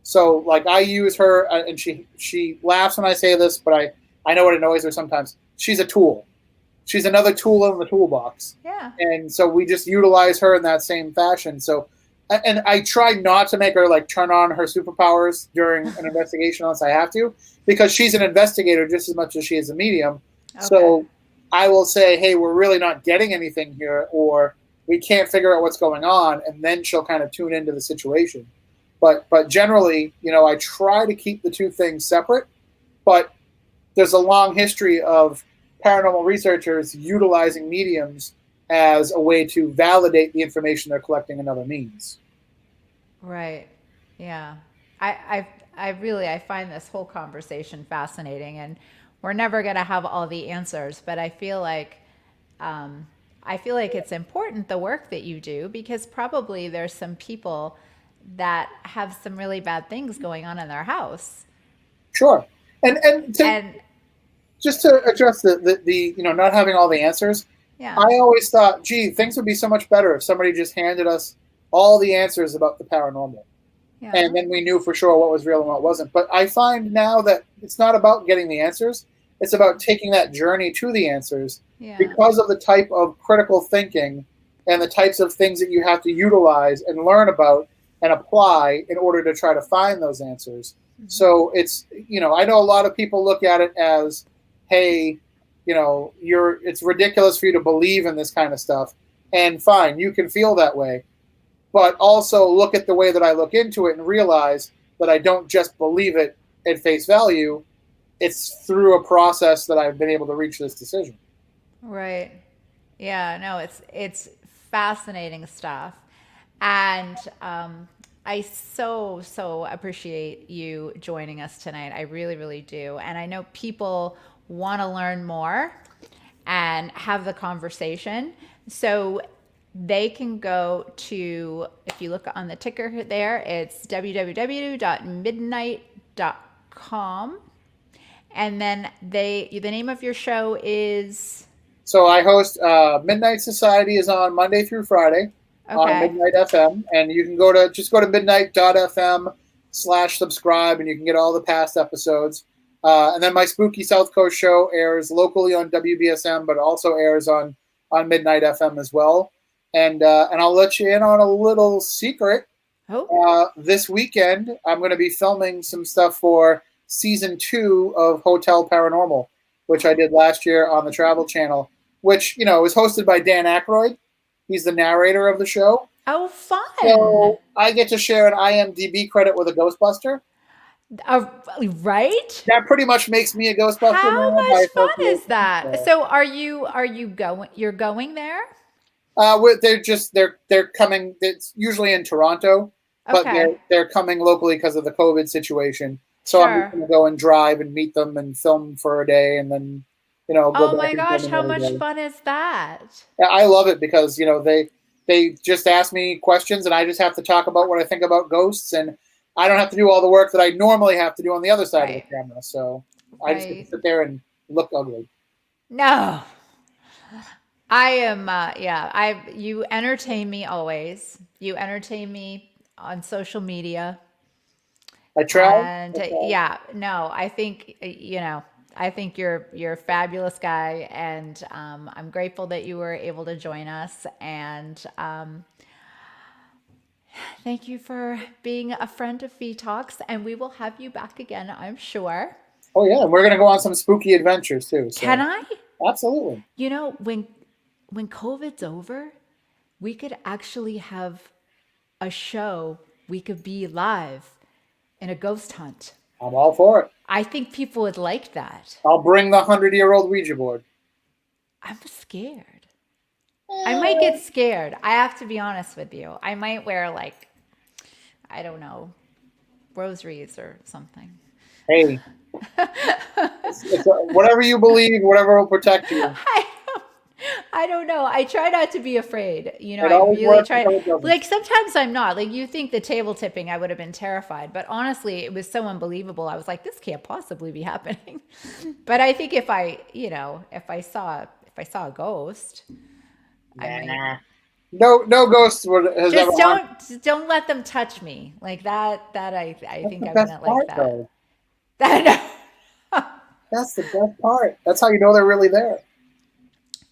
So, like, I use her, and she laughs when I say this, but I know it annoys her sometimes. She's a tool. She's another tool in the toolbox, yeah. and so we just utilize her in that same fashion. So, and I try not to make her, like, turn on her superpowers during an investigation unless I have to, because she's an investigator just as much as she is a medium. Okay. So I will say, "Hey, we're really not getting anything here," or "We can't figure out what's going on," and then she'll kind of tune into the situation. But generally, I try to keep the two things separate. But there's a long history of paranormal researchers utilizing mediums as a way to validate the information they're collecting in other means. Right. Yeah. I find this whole conversation fascinating, and we're never going to have all the answers, but um, I feel like it's important the work that you do because probably there's some people that have some really bad things going on in their house. Sure, and And just to address the not having all the answers. Yeah. I always thought, gee, things would be so much better if somebody just handed us all the answers about the paranormal. Yeah. And then we knew for sure what was real and what wasn't. But I find now that it's not about getting the answers. It's about taking that journey to the answers Yeah. because of the type of critical thinking and the types of things that you have to utilize and learn about and apply in order to try to find those answers. Mm-hmm. So it's, I know a lot of people look at it as, hey, it's ridiculous for you to believe in this kind of stuff. And fine, you can feel that way. But also look at the way that I look into it and realize that I don't just believe it at face value. It's through a process that I've been able to reach this decision. Right. Yeah, no, it's fascinating stuff. And I so appreciate you joining us tonight. I really, really do. And I know people want to learn more and have the conversation. So they can go to, if you look on the ticker there, it's www.midnight.com. And then the name of your show is? So I host Midnight Society is on Monday through Friday on Midnight FM. And you can go to midnight.fm/subscribe and you can get all the past episodes. And then my Spooky South Coast show airs locally on WBSM, but also airs on Midnight FM as well. And I'll let you in on a little secret. Oh. This weekend, I'm going to be filming some stuff for season 2 of Hotel Paranormal, which I did last year on the Travel Channel, which, was hosted by Dan Aykroyd. He's the narrator of the show. Oh, fun. So I get to share an IMDb credit with a Ghostbuster. Right? That pretty much makes me a Ghostbuster. How much fun is that? So are you going? You're going there? They're coming. It's usually in Toronto, but they're coming locally because of the COVID situation. So Sure. I'm just going to go and drive and meet them and film for a day, and then go back. Oh my gosh, how much fun is that? I love it because they just ask me questions, and I just have to talk about what I think about ghosts, and I don't have to do all the work that I normally have to do on the other side of the camera. So I just get to sit there and look ugly. No. I am, you entertain me always. You entertain me on social media. I try. And I think, I think you're a fabulous guy. And I'm grateful that you were able to join us. And thank you for being a friend of V-Talks. And we will have you back again, I'm sure. Oh, yeah. And we're going to go on some spooky adventures, too. So. Can I? Absolutely. When COVID's over, we could actually have a show. We could be live in a ghost hunt. I'm all for it. I think people would like that. I'll bring the 100-year-old Ouija board. I'm scared. I might get scared. I have to be honest with you. I might wear I don't know, rosaries or something. Hey, it's whatever you believe, whatever will protect you. I don't know. I try not to be afraid. I really try. Sometimes I'm not. You think the table tipping, I would have been terrified. But honestly, it was so unbelievable. I was like, this can't possibly be happening. But I think if I saw a ghost, No ghosts has ever. Don't let them touch me like that. I think I wouldn't like that. Though. That's the best part. That's how you know they're really there.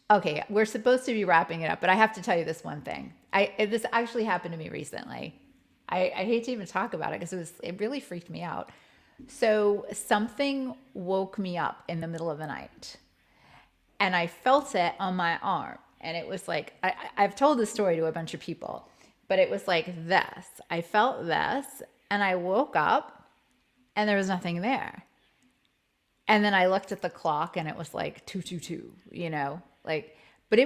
Okay, we're supposed to be wrapping it up, but I have to tell you this one thing. This actually happened to me recently. I hate to even talk about it because it really freaked me out. So something woke me up in the middle of the night, and I felt it on my arm, and it was like I've told this story to a bunch of people, but it was like this. I felt this, and I woke up, and there was nothing there. And then I looked at the clock, and it was like 2:22. But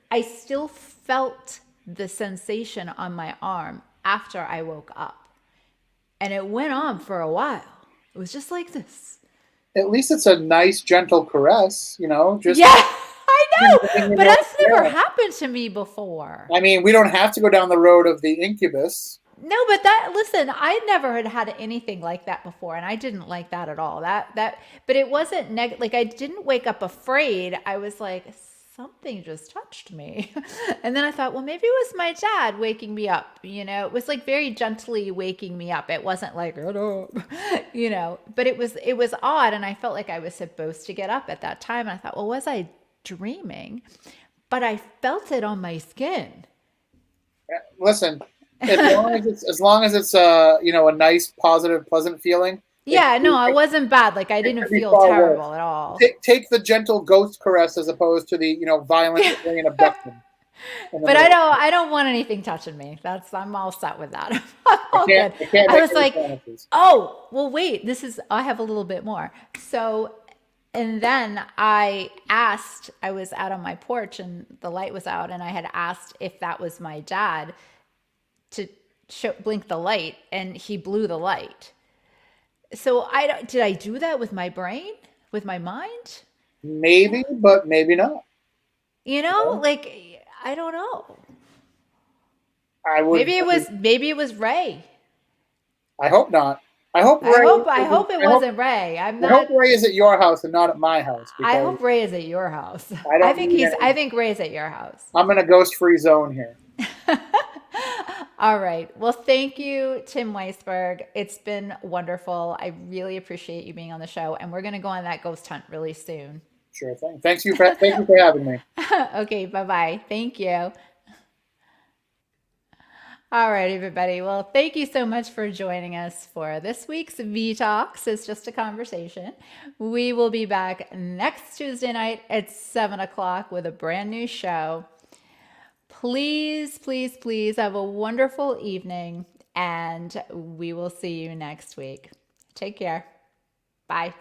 I still felt the sensation on my arm after I woke up. And it went on for a while. It was just like this. At least it's a nice, gentle caress, just. Yeah, I know. But that's never happened to me before. I mean, we don't have to go down the road of the incubus. No, but that listen, I never had anything like that before, and I didn't like that at all. But it wasn't like I didn't wake up afraid. I was like, something just touched me. And then I thought, well, maybe it was my dad waking me up. It was like very gently waking me up. It wasn't like, get up, but it was odd, and I felt like I was supposed to get up at that time. And I thought, well, was I dreaming? But I felt it on my skin. Listen, as long as it's a nice, positive, pleasant feeling. Yeah, no, it wasn't bad. Like I It didn't could be feel far worse. terrible at all. Take the gentle ghost caress as opposed to the violent alien abduction. In the But middle. I don't want anything touching me. I'm all set with that. I'm all good. I can't I make was any like, promises. oh, well, wait, I have a little bit more. So, and then I was out on my porch and the light was out, and I had asked if that was my dad to blink the light, and he blew the light. So did I do that with my brain, with my mind? Maybe, but maybe not. Like I don't know. I would. Maybe it was Ray. I hope not. I hope Ray. I hope it wasn't Ray. I'm I hope not. Ray is at your house and not at my house I because hope Ray is at your house. I don't need any. I think Ray's at your house. I'm in a ghost-free zone here. All right. Well, thank you, Tim Weisberg. It's been wonderful. I really appreciate you being on the show, and we're going to go on that ghost hunt really soon. Sure thing. Thank you for having me. Okay. Bye-bye. Thank you. All right, everybody. Well, thank you so much for joining us for this week's V Talks. It's just a conversation. We will be back next Tuesday night at 7 o'clock with a brand new show. Please, please, please have a wonderful evening, and we will see you next week. Take care. Bye.